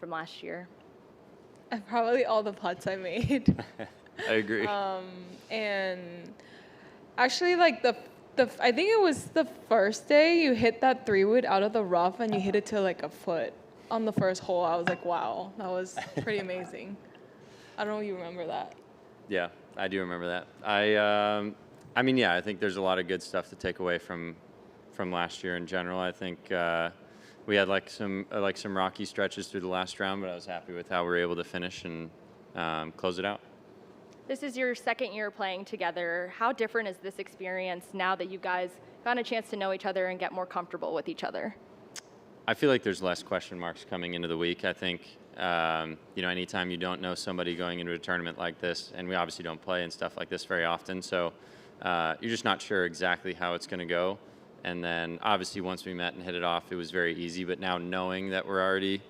from last year? Probably all the putts I made. I agree. And actually, like I think it was the first day you hit that 3-wood out of the rough and you hit it to like a foot on the first hole. I was like, wow, that was pretty amazing. I don't know if you remember that. Yeah, I do remember that. I mean, yeah, I think there's a lot of good stuff to take away from last year in general. I think we had some rocky stretches through the last round, but I was happy with how we were able to finish and close it out. This is your second year playing together. How different is this experience now that you guys got a chance to know each other and get more comfortable with each other? I feel like there's less question marks coming into the week. I think, anytime you don't know somebody going into a tournament like this, and we obviously don't play and stuff like this very often, so you're just not sure exactly how it's going to go. And then obviously once we met and hit it off, it was very easy. But now knowing that we're already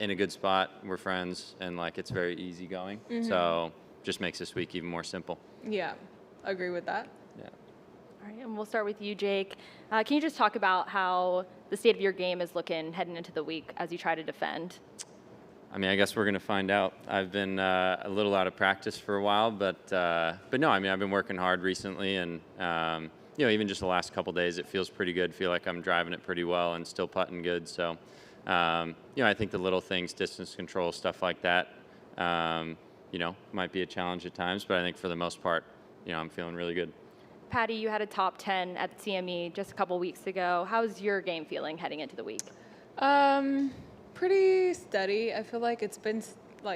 in a good spot, we're friends, and it's very easy going. Mm-hmm. So just makes this week even more simple. Yeah, I agree with that. Yeah. All right, and we'll start with you, Jake. Can you just talk about how the state of your game is looking heading into the week as you try to defend? I mean, I guess we're going to find out. I've been a little out of practice for a while, but no, I mean, I've been working hard recently, and even just the last couple days, it feels pretty good. Feel like I'm driving it pretty well and still putting good. So, I think the little things, distance control, stuff like that, might be a challenge at times, but I think for the most part, I'm feeling really good. Patty, you had a top 10 at the CME just a couple weeks ago. How's your game feeling heading into the week? Pretty steady. I feel like it's been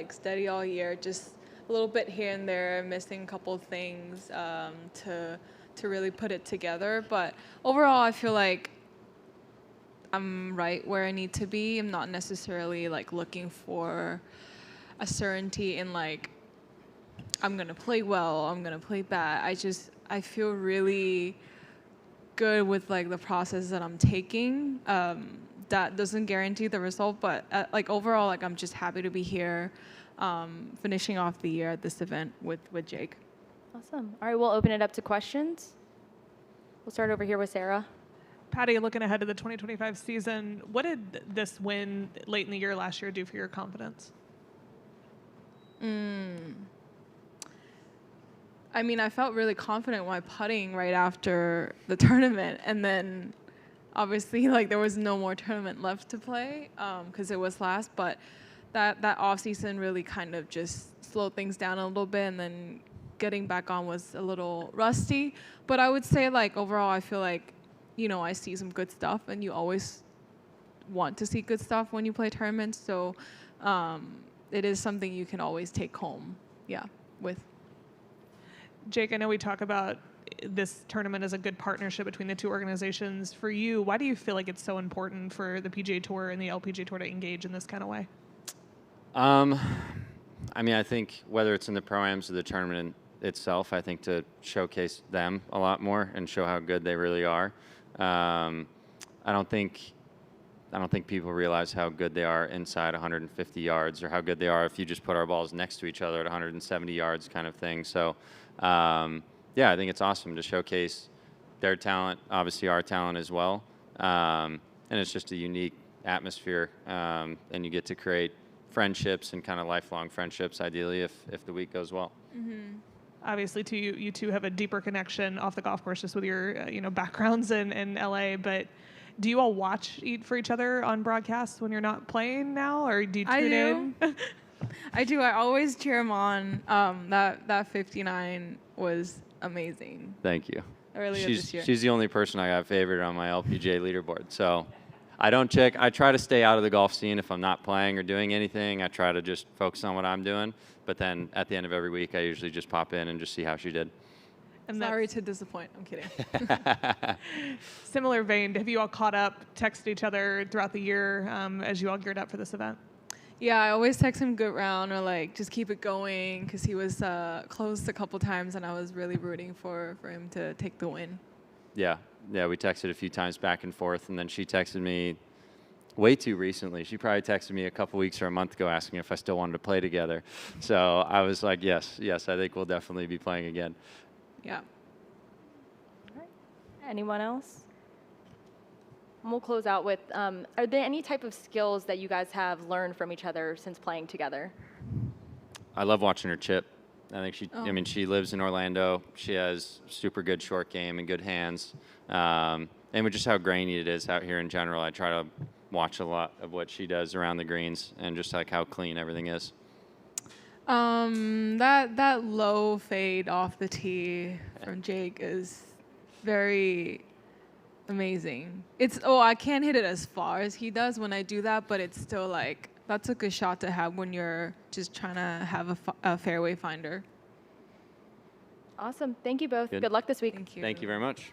steady all year, just a little bit here and there, missing a couple things to really put it together. But overall, I feel like I'm right where I need to be. I'm not necessarily looking for a certainty in I'm gonna play well, I'm gonna play bad. I feel really good with the process that I'm taking. That doesn't guarantee the result, but overall, I'm just happy to be here, finishing off the year at this event with Jake. Awesome. All right, we'll open it up to questions. We'll start over here with Sarah. Patty, looking ahead to the 2025 season, what did this win late in the year last year do for your confidence? I mean, I felt really confident while putting right after the tournament, and then obviously there was no more tournament left to play because it was last, but that off season really kind of just slowed things down a little bit, and then getting back on was a little rusty. But I would say overall, I feel I see some good stuff, and you always want to see good stuff when you play tournaments, so it is something you can always take home, with. Jake, I know we talk about this tournament as a good partnership between the two organizations. For you, why do you feel like it's so important for the PGA Tour and the LPGA Tour to engage in this kind of way? I mean, I think whether it's in the Pro-Ams or the tournament itself, I think to showcase them a lot more and show how good they really are. I don't think people realize how good they are inside 150 yards, or how good they are if you just put our balls next to each other at 170 yards kind of thing. So, I think it's awesome to showcase their talent, obviously our talent as well. And it's just a unique atmosphere, and you get to create friendships and kind of lifelong friendships, ideally, if the week goes well. Mm-hmm. Obviously, too, you two have a deeper connection off the golf course just with your backgrounds in LA, but do you all watch for each other on broadcasts when you're not playing now, or do you tune in? I do. I always cheer him on. That 59 was amazing. Thank you. I really did this year. She's the only person I got favored on my LPGA leaderboard. So I don't check. I try to stay out of the golf scene if I'm not playing or doing anything. I try to just focus on what I'm doing. But then at the end of every week, I usually just pop in and just see how she did. And sorry to disappoint. I'm kidding. Similar vein, have you all caught up, texted each other throughout the year as you all geared up for this event? Yeah, I always text him good round, or just keep it going, because he was close a couple times, and I was really rooting for him to take the win. Yeah, we texted a few times back and forth, and then she texted me way too recently. She probably texted me a couple weeks or a month ago asking if I still wanted to play together. So I was like, yes, I think we'll definitely be playing again. Yeah. All right. Anyone else? and we'll close out with, are there any type of skills that you guys have learned from each other since playing together? I love watching her chip. I think I mean, she lives in Orlando. She has super good short game and good hands. And with just how grainy it is out here in general, I try to watch a lot of what she does around the greens and just like how clean everything is. That low fade off the tee from Jake is very amazing. I can't hit it as far as he does when I do that, but it's still like, that's a good shot to have when you're just trying to have a fairway finder. Awesome. Thank you both. Good. Good luck this week. Thank you. Thank you very much.